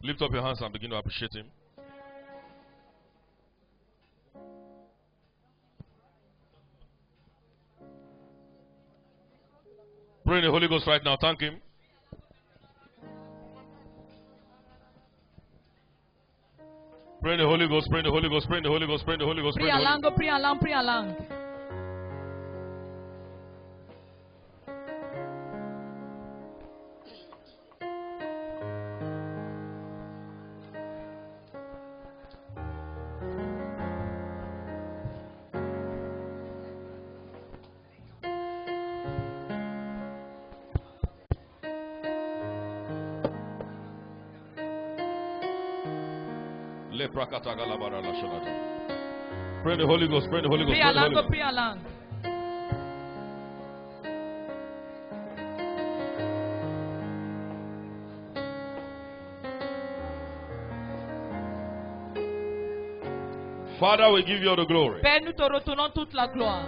Lift up your hands and begin to appreciate him. Pray in the Holy Ghost right now. Thank him. Pray in the Holy Ghost, pray in the Holy Ghost, pray in the Holy Ghost, pray in the Holy Ghost. Prie en langue, prie en langue, prie en langue. Pray in the Holy Ghost, pray in the Holy Ghost. Prie en langue, prie en langue. Father, we give you all the glory. Père, nous te retournons toute la gloire.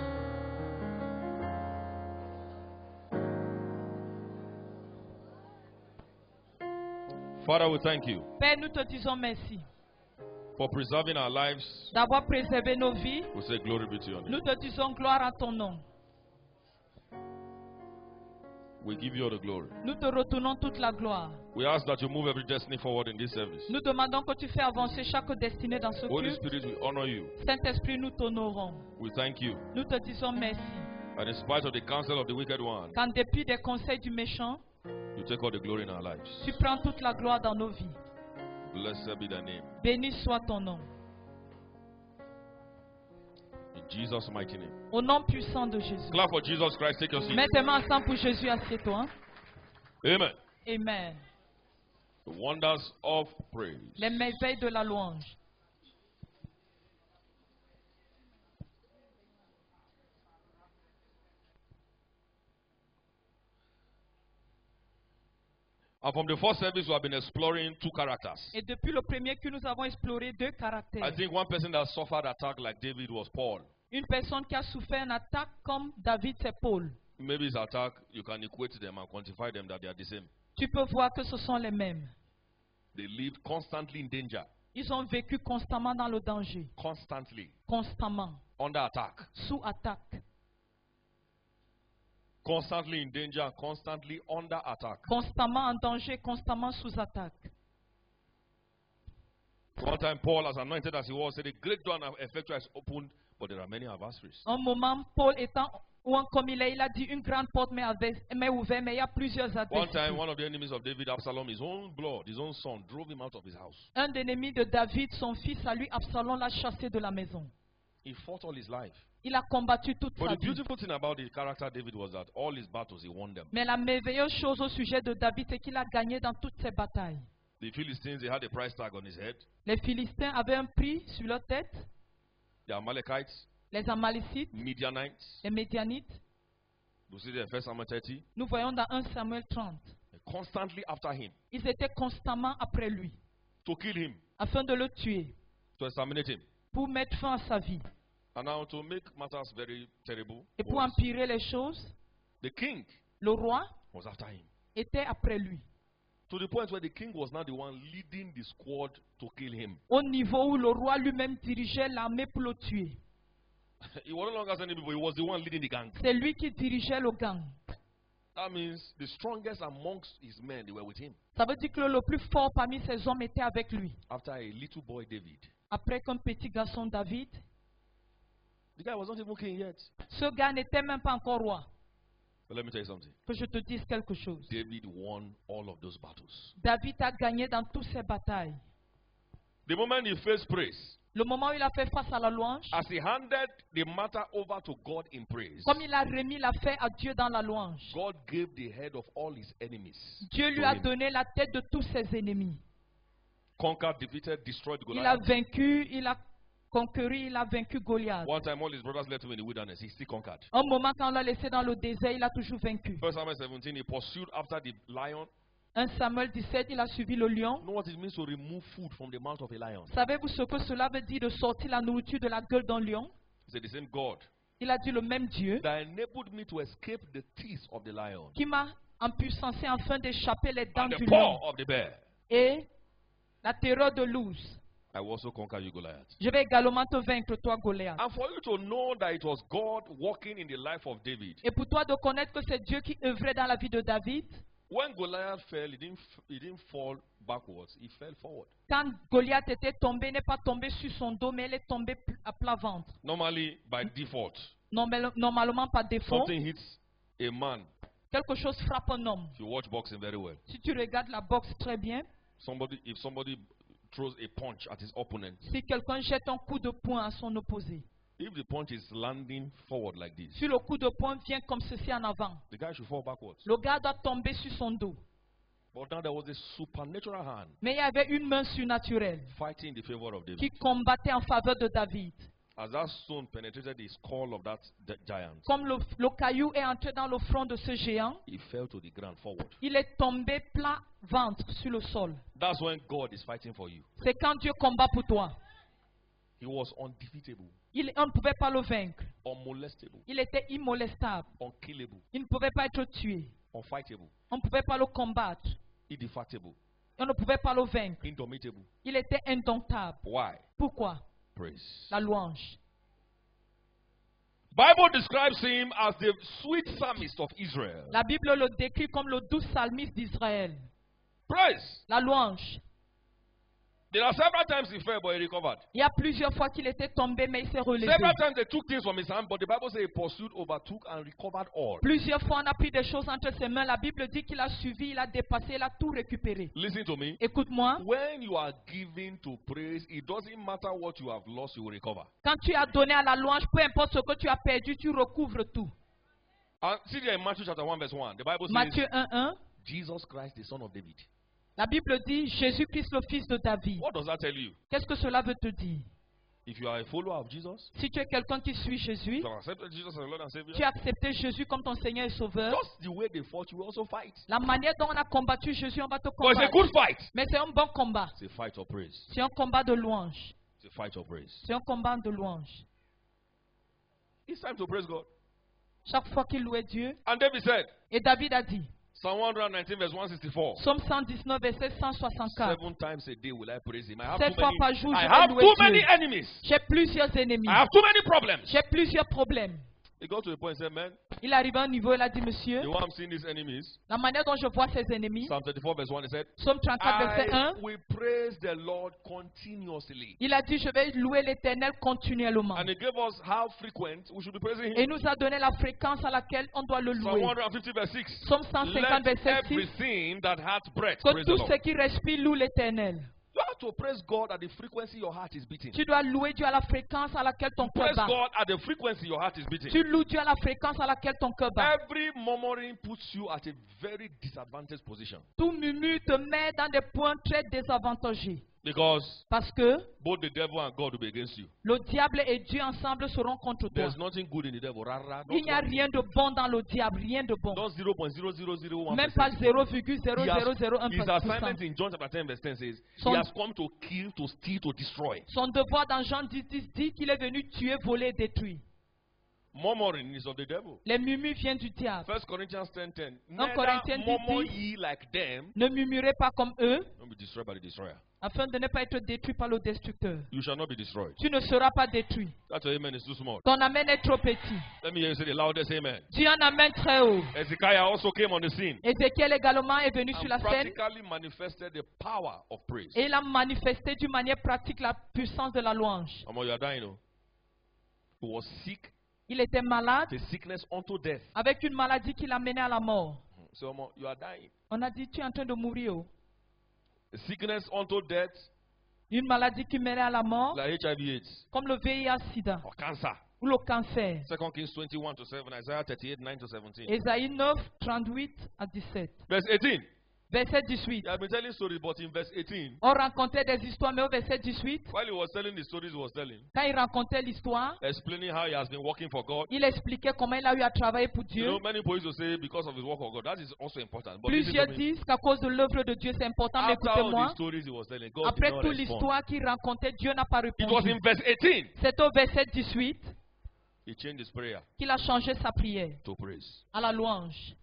Father, we thank you Père, nous te disons merci for preserving our lives. d'avoir préservé nos vies. We say glory be to your name. Nous te disons gloire à ton nom. We give you all the glory. Nous te retournons toute la gloire. We ask that you move every destiny forward in this service. Nous demandons que tu fais avancer chaque destinée dans ce Holy culte. Spirit, we honor you. Saint-Esprit, nous t'honorons. We thank you. Nous te disons merci. And in spite of the counsel of the wicked one, Qu'en dépit des conseils du méchant, you take all the glory in our lives. tu prends toute la gloire dans nos vies. Blessed be thy name. Béni soit ton nom. In Jesus' mighty name. Au nom puissant de Jésus. Clap for Jesus Christ. Take your seat. Mettez-moi ensemble pour Jésus, assieds-toi. Amen. Amen. The wonders of praise. Les merveilles de la louange. And from the first service, we have been exploring two characters. Et depuis le premier que nous avons exploré deux caractères. I think one person that suffered attack like David was Paul. Une personne qui a souffert une attaque comme David, c'est Paul. Maybe his attack, you can equate them and quantify them that they are the same. Tu peux voir que ce sont les mêmes. They lived constantly in danger. Ils ont vécu constamment dans le danger. Constantly. Constamment. Under attack. Sous attaque. Constantly in danger, constantly under attack. Constamment en danger, constamment sous attaque. One time Paul, as anointed as he was, said, the great door of effectual is opened, but there are many adversaries. Un moment, Paul étant comme il a dit une grande porte mais ouverte, mais il y a plusieurs One adversaires. time, one of the enemies of David, Absalom, his own blood, his own son, drove him out of his house. Un ennemi de David, son fils à lui, Absalom, l'a chassé de la maison. He fought all his life. Il a combattu toute But sa the vie. beautiful thing about the character of David was that all his battles, he won them. Mais la merveilleuse chose au sujet de David, c'est qu'il a gagné dans toutes ses batailles. The Philistines, they had a price tag on his head. Les Philistins avaient un prix sur leur tête. The Amalekites, Les Amalécites, Midianites, les Médianites. you see there in 1 Samuel 30, Nous voyons dans 1 Samuel 30. constantly after him Ils étaient constamment après lui, to kill him, afin de le tuer, to exterminate him. pour mettre fin à sa vie. And now to make matters very terrible, Et pour worse, empirer les choses, the king le roi was after him. était après lui. To the point where the king was now the one leading the squad to kill him. Au niveau où le roi lui-même dirigeait l'armée pour le tuer. He was no longer sending people, he was the one leading the gang. C'est lui qui dirigeait le gang. That means the strongest amongst his men, they were with him. Ça veut dire que le plus fort parmi ses hommes était avec lui. After a little boy, David. Après qu'un petit garçon David, The guy was not even king yet. ce gars n'était même pas encore roi. But let me tell you something. Que je te dise quelque chose. David won all of those battles. David a gagné dans toutes ses batailles. The moment he faced praise, Le moment où il a fait face à la louange, as he handed the matter over to God in praise, comme il a remis l'affaire à Dieu dans la louange, God gave the head of all his enemies. Dieu lui to a him. donné la tête de tous ses ennemis. Conquered, defeated, destroyed Il a Goliath. vaincu, il a conquéri, il a vaincu Goliath. One time, all his brothers left him in the wilderness. He still conquered. Un moment, quand on l'a laissé dans le désert, il a toujours vaincu. 1 Samuel 17, he pursued after the lion. 1 Samuel 17, il a suivi le lion. You know what it means to remove food from the mouth of a lion? Savez-vous ce que cela veut dire de sortir la nourriture de la gueule d'un lion? He said, the same God Il a dit le même Dieu that enabled me to escape the teeth of the lion qui m'a empuissancé afin d'échapper les dents and the du paw lion of the bear. et la terreur de l'ours. I will also conquer you, Goliath. Je vais également te vaincre, toi, Goliath. And for you to know that it was God working in the life of David, Et pour toi de connaître que c'est Dieu qui œuvrait dans la vie de David, when Goliath fell, he didn't fall backwards, he fell forward. quand Goliath était tombé, il n'est pas tombé sur son dos, mais il est tombé à plat ventre. Normally, by default, Normalement, par défaut, something hits a man. quelque chose frappe un homme. If you watch boxing very well, Si tu regardes la boxe très bien, if somebody throws a punch at his opponent, si quelqu'un jette un coup de poing à son opposé, if the punch is landing forward like this, si le coup de poing vient comme ceci en avant, the guy should fall backwards. le gars doit tomber sur son dos. But now there was a supernatural hand Mais il y avait une main surnaturelle fighting in the favor of qui David. combattait en faveur de David. As that stone penetrated the skull of that giant, Comme le caillou est entré dans le front de ce géant, he fell to the ground forward. il est tombé plat ventre sur le sol. That's when God is fighting for you. C'est quand Dieu combat pour toi. He was undefeatable, On ne pouvait pas le vaincre. unmolestable, Il était immolestable. unkillable, Il ne pouvait pas être tué. unfightable, On ne pouvait pas le combattre. indefatigable, On ne pouvait pas le vaincre. indomitable. Il était indomptable. Why? Pourquoi? Praise. La louange. Bible describes him as the sweet psalmist of Israel. La Bible le décrit comme le doux psalmiste d'Israël. Praise. La louange. There are several times he fell, but he recovered. Il y a plusieurs fois qu'il était tombé, mais il s'est relevé. Several times they took things from his hand, but the Bible says he pursued, overtook, and recovered all. Plusieurs fois, on a pris des choses entre ses mains. La Bible dit qu'il a suivi, il a dépassé, il a tout récupéré. Listen to me. Écoute-moi. When you are giving to praise, it doesn't matter what you have lost, you will recover. Quand tu as donné à la louange, peu importe ce que tu as perdu, tu recouvres tout. And see there in Matthew chapter 1 verse 1, the Bible says, Matthieu 1:1. Jesus Christ, the son of David. La Bible dit Jésus-Christ, le fils de David. What does that tell you? Qu'est-ce que cela veut te dire? If you are a follower of Jesus, Si tu es quelqu'un qui suit Jésus, if you have accepted Jesus as your Lord and Savior, tu as accepté Jésus comme ton Seigneur et Sauveur, just the way they fought, you will also fight. la manière dont on a combattu Jésus, on va te But it's a combattre. good fight. Mais c'est un bon combat. It's a fight of praise. C'est un combat de louange. It's a fight of praise. C'est un combat de louange. It's time to praise God. Chaque fois qu'il louait Dieu, And David said, et David a dit, Psalm 119 verse 164. Psaume 119, verset 164. 7 times a day will I praise him. I have 7 too fois many, par jour, I je have vais too louer many Dieu. enemies. J'ai plusieurs ennemis. I have too many problems. J'ai plusieurs problèmes. He got to the point and said, man, Il arrive à un niveau, il a dit, monsieur, the way I'm seeing these enemies, la manière dont je vois ces ennemis, Psalm 34 verse 1, he said, Psaume 34, verset 1, I will praise the Lord continuously. il a dit, je vais louer l'Éternel continuellement. And he gave us how frequent we should be praising Et il him. nous a donné la fréquence à laquelle on doit le Psalm louer. 150 verse 6. Psaume 150, Let verset 6, everything that hath breath que praise the tout Lord. ce qui respire loue l'Éternel. You have to praise God at the frequency your heart is beating. Tu dois louer Dieu à la fréquence à laquelle ton cœur Praise bat. God at the frequency your heart is beating. Tu loues Dieu à la fréquence à laquelle ton cœur bat. Every murmuring puts you at a very disadvantaged position. Tout murmure te met dans des points très désavantagés. Because Parce que both the devil and God will be against you. le diable et Dieu ensemble seront contre toi. There's nothing good in the devil. Il n'y a rien de bon dans le diable, rien de bon. Not 0.0001%. Même pas His 0,0001%. assignment in John chapter 10 verse 10 says, Son- he has come to kill, to steal, to destroy. Son devoir dans Jean 10 dit qu'il est venu tuer, voler et détruire. Murmuring is of the devil. Les murmures viennent du diable. 1 Corinthians 10:10. Corinthiens Neither 10, murmur ye like them, Ne murmurez pas comme eux, don't be destroyed by the destroyer. afin de ne pas être détruit par le destructeur. You shall not be destroyed. Tu ne seras pas détruit. That your amen is too small. Ton amen est trop petit. Let me hear you say the loudest amen. Dis un amen très haut. Hezekiah also came on the scene Ézéchiel également est venu sur and la scène practically manifested the power of praise. et il a manifesté d'une manière pratique la puissance de la louange. Come on, you are dying. Oh. He was sick, Il était malade the sickness unto death. avec une maladie qui l'a mené à la mort. So you are dying. On a dit, tu es en train de mourir. Oh. The sickness unto death, Une maladie qui menait à la mort, like HIV/AIDS comme le VIH-Sida or cancer. ou le cancer. 2 Kings 21:7, Isaiah 38:9-17. Ésaïe 9, 38 à 17. Verse 18. Verset 18. He had been telling stories, but in verse 18, On racontait des histoires, mais au verset 18, while he was telling the stories he was telling, quand il racontait l'histoire, explaining how he has been working for God. il expliquait comment il a eu à travailler pour You Dieu. know, many people used to say because of his work for God. That is also important. But listen Plusieurs to me. disent qu'à cause de l'œuvre de Dieu, c'est important, mais After all écoutez-moi. the stories he was telling, God Après did not toute respond. l'histoire qu'il racontait, Dieu n'a pas It was répondu. in verse 18 C'est au verset 18 He changed his prayer qu'il a changé sa prière to praise. à la louange.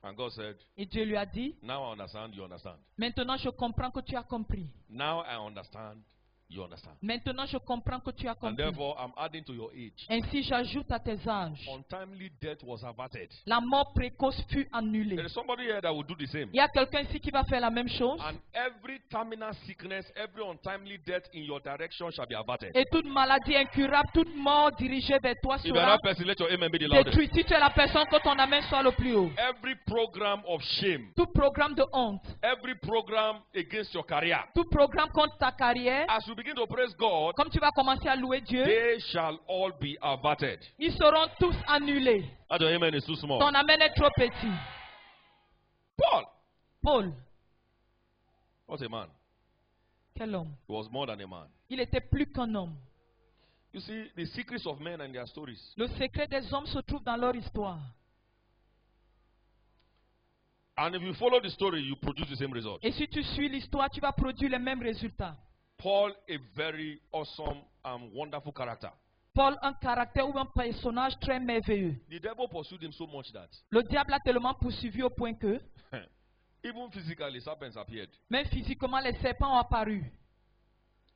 And God said, Et Dieu lui a dit, now I understand, you understand. maintenant je comprends que tu as compris. Now I understand, you understand. Maintenant je comprends que tu as And compris. therefore, I'm adding to your age. Ainsi j'ajoute à tes âges. Untimely death was averted. La mort précoce fut annulée. There is somebody here that will do the same. Il y a quelqu'un ici qui va faire la même chose. And every terminal sickness, every untimely death in your direction shall be averted. Et toute maladie incurable, toute mort dirigée vers toi If you are sera that person, let your amen be the loudest. détruite. Si tu es la personne, que ton amen soit le plus haut. Every program of shame, Tout programme de honte, every program against your career, tout programme contre ta carrière, as you begin to praise God, comme tu vas commencer à louer Dieu, they shall all be averted. ils seront tous annulés. That your amen is too small. Ton amen est trop petit. Paul Paul, was a man. quel homme. He was more than a man. Il était plus qu'un homme. You see, the secrets of men and their stories. Le secret des hommes se trouve dans leur histoire. And if you follow the story, you produce the same result. Et si tu suis l'histoire, tu vas produire les mêmes résultats. Paul, a very awesome and wonderful character. Paul, un caractère ou un personnage très merveilleux. The devil pursued him so much that Le diable a tellement poursuivi au point que, even physically, serpents appeared. même physiquement, les serpents ont apparu.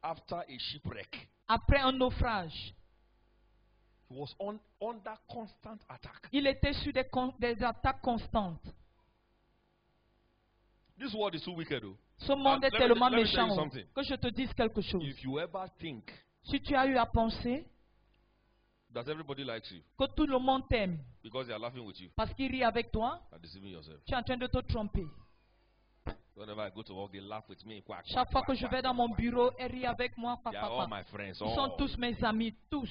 After a shipwreck, Après un naufrage, he was under constant attack. il était sur des attaques constantes. This world is so wicked, though. Ce monde est let me tellement tell you méchant something. que je te dise quelque chose. If you ever think Si tu as eu à penser that everybody likes you que tout le monde t'aime because they are laughing with you, parce qu'il rit avec toi, you are deceiving yourself. tu es en train de te tromper. Whenever I go to work, they laugh with me. Quack, Chaque fois que je vais dans mon bureau, elle rit avec moi. they are all my friends. Ils sont All. tous mes amis, tous.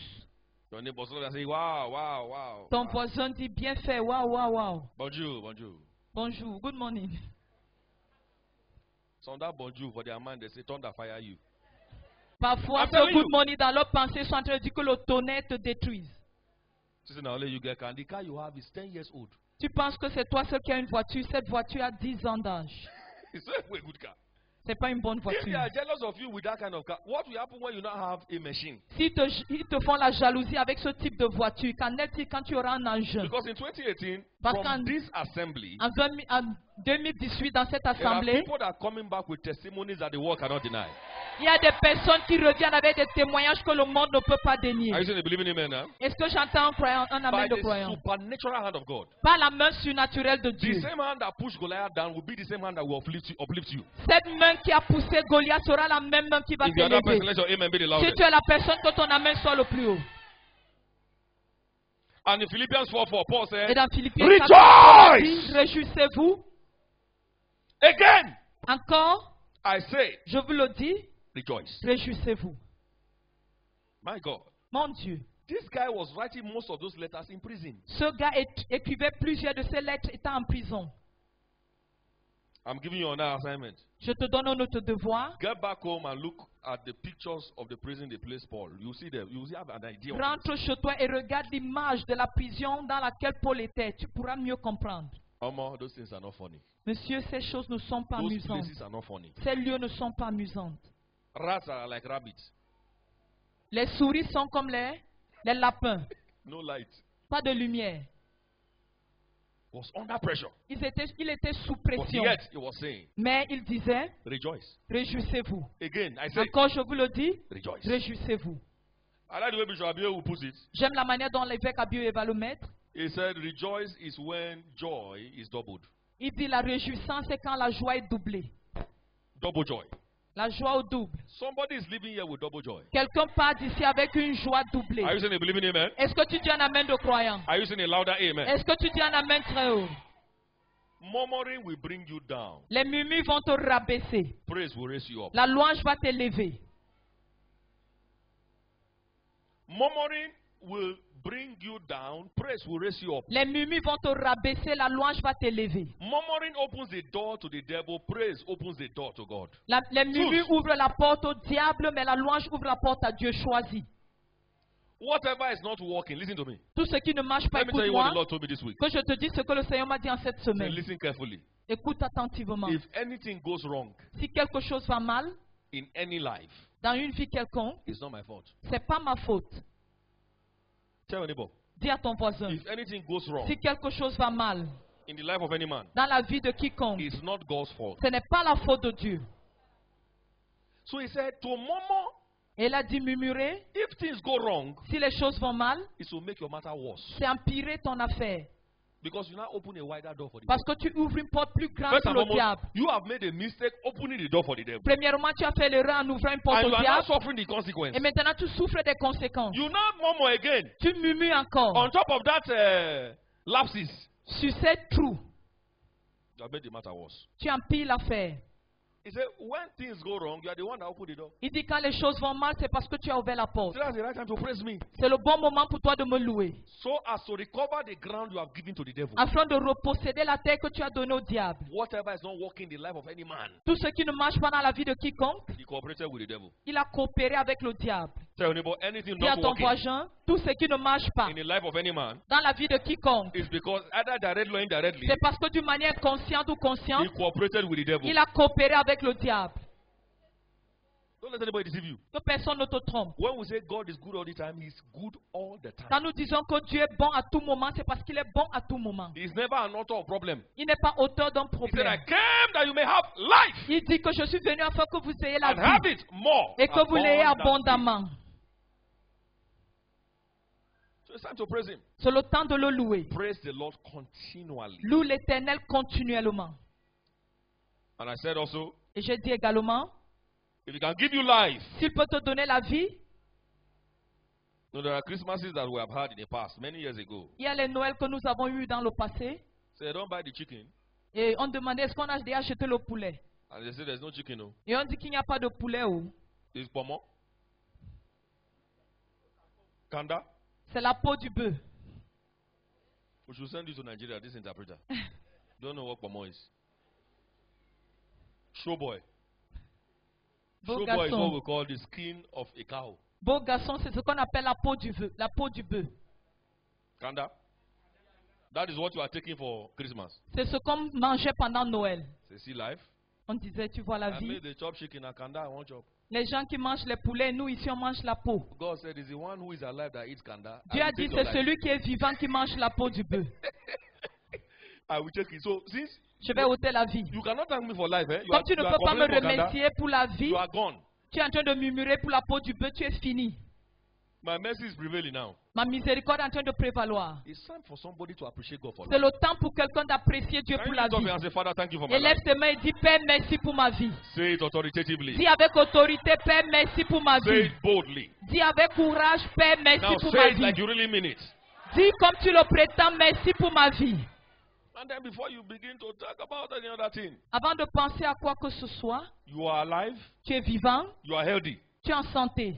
Your neighbors look and say, wow, wow, wow. Ton voisin dit bien fait, waouh, waouh, waouh. Bonjour, bonjour. Bonjour, good morning. Some that bonjour for their mind, they say, thunder fire you. Parfois, I'm ce telling good you. morning dans leur pensée sont en train de dire que le tonnerre te détruise. Sister, now let you get car. The car you have is 10 years old. Tu penses que c'est toi seul qui a une voiture. Cette voiture a 10 ans d'âge. It's not a good car. C'est pas une bonne If they voiture. are jealous of you with that kind of car, what will happen when you not have a machine? Si ils te font la jalousie avec ce type de voiture, qu'en est-il quand tu auras un engin? Because in 2018, Parce from qu'en- this assembly, En 2018, dans cette there are assemblée, people that are coming back with testimonies that the world cannot deny. il y a des personnes qui reviennent avec des témoignages que le monde ne peut pas dénier. Are you saying they believe in amen now? Est-ce que j'entends un By amen de the croyant? supernatural hand of God. Pas la main surnaturelle de The Dieu. same hand that pushed Goliath down will be the same hand that will uplift you. Cette main qui a poussé Goliath sera la même main qui va If you are that person, t'élever. let your amen be the Si loudest. tu es la personne, que ton amen soit le plus haut. And in Philippians 4:4, Paul Et said, dans Philippiens Rejoice! 4, il dit, réjouissez-vous. again, Encore, I say, je vous le dis, rejoice. réjouissez-vous. My God. Mon Dieu. This guy was writing most of those letters in prison. Ce gars écrivait plusieurs de ses lettres étant en prison. I'm giving you another assignment. Je te donne un autre devoir. Get back home and look at the pictures of the prison they placed Paul. You see them. You will have an idea. Of it. Rentre chez toi et regarde l'image de la prison dans laquelle Paul était. Tu pourras mieux comprendre. Almost, those things are not funny. Monsieur, ces choses ne sont pas Those amusantes. places are not funny. Ces lieux ne sont pas amusantes. Rats are like rabbits. Les souris sont comme les lapins. No light. Pas de lumière. Was under pressure. Il était sous But pression. yet he was saying, Mais il disait, rejoice. réjouissez-vous. Again, I say, Encore, je vous le dis, rejoice. réjouissez-vous. I like the way Bishop Abiyo will put it. J'aime la manière dont l'évêque Abiyo va le mettre. He said, rejoice is when joy is doubled. Il dit la réjouissance, c'est quand la joie est doublée. Double joy. La joie au double. Somebody is living here with double joy. Quelqu'un part d'ici avec une joie doublée. Are you saying a believing amen? Est-ce que tu dis un amen de croyant? Are you saying a louder amen? Est-ce que tu dis un amen très haut? Murmuring will bring you down. Les murmures vont te rabaisser. Praise will raise you up. La louange va t'élever. Murmuring will bring you down. Praise will raise you up. Les murmures vont te rabaisser. La louange va t'élever. Murmuring opens the door to the devil. Praise opens the door to God. Les murmures ouvrent la porte au diable, mais la louange ouvre la porte à Dieu choisi. Whatever is not working, listen to me. Tout ce qui ne marche pas, Let me tell you what écoute-moi. the Lord told me this week. Que je te dis ce que le Seigneur m'a dit en cette Say, semaine. listen carefully. Écoute attentivement. If anything goes wrong Si quelque chose va mal in any life, dans une vie quelconque, it's not my fault. c'est pas ma faute. Tell your neighbor, Dis à ton voisin, if anything goes wrong si quelque chose va mal in the life of any man, dans la vie de quiconque, it's not God's fault. ce n'est pas la faute de Dieu. So he said, to murmur, Et il a dit murmurer, if things go wrong, si les choses vont mal, it will make your matter worse. c'est empirer ton affaire. Because you now open a wider door for the Parce devil. que tu ouvres une porte plus grande First pour and le foremost, diable. you have made a mistake opening the door for the devil. Premièrement, tu as fait l'erreur en ouvrant une porte And au you are now diable. suffering the consequence. Et maintenant, tu souffres des conséquences. You now murmur again. Tu murmures encore. On top of that lapses, Sur cette trou, you have made the matter worse. tu empires l'affaire. He said, when things go wrong, you are the one that opened the door. Il dit quand les choses vont mal, c'est parce que tu as ouvert la porte. So that's the right time to praise me. C'est le bon moment pour toi de me louer. So as to recover the ground you have given to the devil. Afin de reposséder la terre que tu as donnée au diable. Whatever is not working in the life of any man, Tout ce qui ne marche pas dans la vie de quiconque, he cooperated with the devil. il a coopéré avec le diable. Tell your neighbor, anything Dis à not ton working voisin, tout ce qui ne marche pas in the life of any man dans la vie de quiconque, is because either directly or indirectly, c'est parce que d'une manière consciente ou consciente, he cooperated with the devil. il a coopéré avec le diable. Don't let anybody deceive you. Que personne ne te trompe. When we say God is good all the time, he's good all the time. Quand nous disons que Dieu est bon à tout moment, c'est parce qu'il est bon à tout moment. He's never an author of problem. Il n'est pas auteur d'un He said, I problème. came that you may have life Il dit que je suis venu afin que vous ayez la and have vie it more et que vous l'ayez abundantly. abondamment. So it's time to praise him. C'est le temps de le louer. Praise the Lord continually. Loue l'Éternel continuellement. And I said also, Et je dis également, if he can give you life, s'il peut te donner la vie, no, there are Christmases that we have had in the past, many years ago. il y a les Noëls que nous avons eus dans le passé. Say, don't buy the chicken. Et on demandait est-ce qu'on a déjà acheté le poulet. And they say, there's no chicken. No. Et on dit qu'il n'y a pas de poulet. Oh. It's pomo. Kanda. C'est la peau du bœuf. We should send you to Nigeria, this interpreter. Don't know what pomo is. Showboy. Beau Showboy is what garçon. we call the skin of a cow. Beau garçon, c'est ce qu'on appelle la peau du bœuf. La peau du bœuf. Kanda. That is what you are taking for Christmas. C'est ce qu'on mangeait pendant Noël. Say, see life. On disait, tu vois la I vie. made the chop chicken and Kanda, I want chop. Les gens qui mangent les poulets, nous ici on mange la peau. God said, is the one who is alive that eats Kanda. Dieu a dit, c'est celui qui est vivant qui mange la peau du bœuf. I will take it. So since Je vais ôter la vie. you cannot thank me for life, eh? Comme tu ne peux pas me complaining for Kanda, remercier pour la vie, you are gone. tu es en train de murmurer pour la peau du bœuf, tu es fini. My mercy is prevailing now. Ma miséricorde est en train de prévaloir. It's time for somebody to appreciate God for C'est life. le temps pour quelqu'un d'apprécier Dieu Can pour you la lift up vie. your hands and say, Father, thank you for my Et lève life. tes mains et dis, Père, merci pour ma vie. Say it authoritatively. Dis avec autorité, Père, merci pour ma Say vie. it boldly. Dis avec courage, Père, merci Now pour ma say it vie. like you really mean it. Dis comme tu le prétends, merci pour ma vie. And then before you begin to talk about any other thing, Avant de penser à quoi que ce soit, you are alive, tu es vivant, you are healthy. tu es en santé.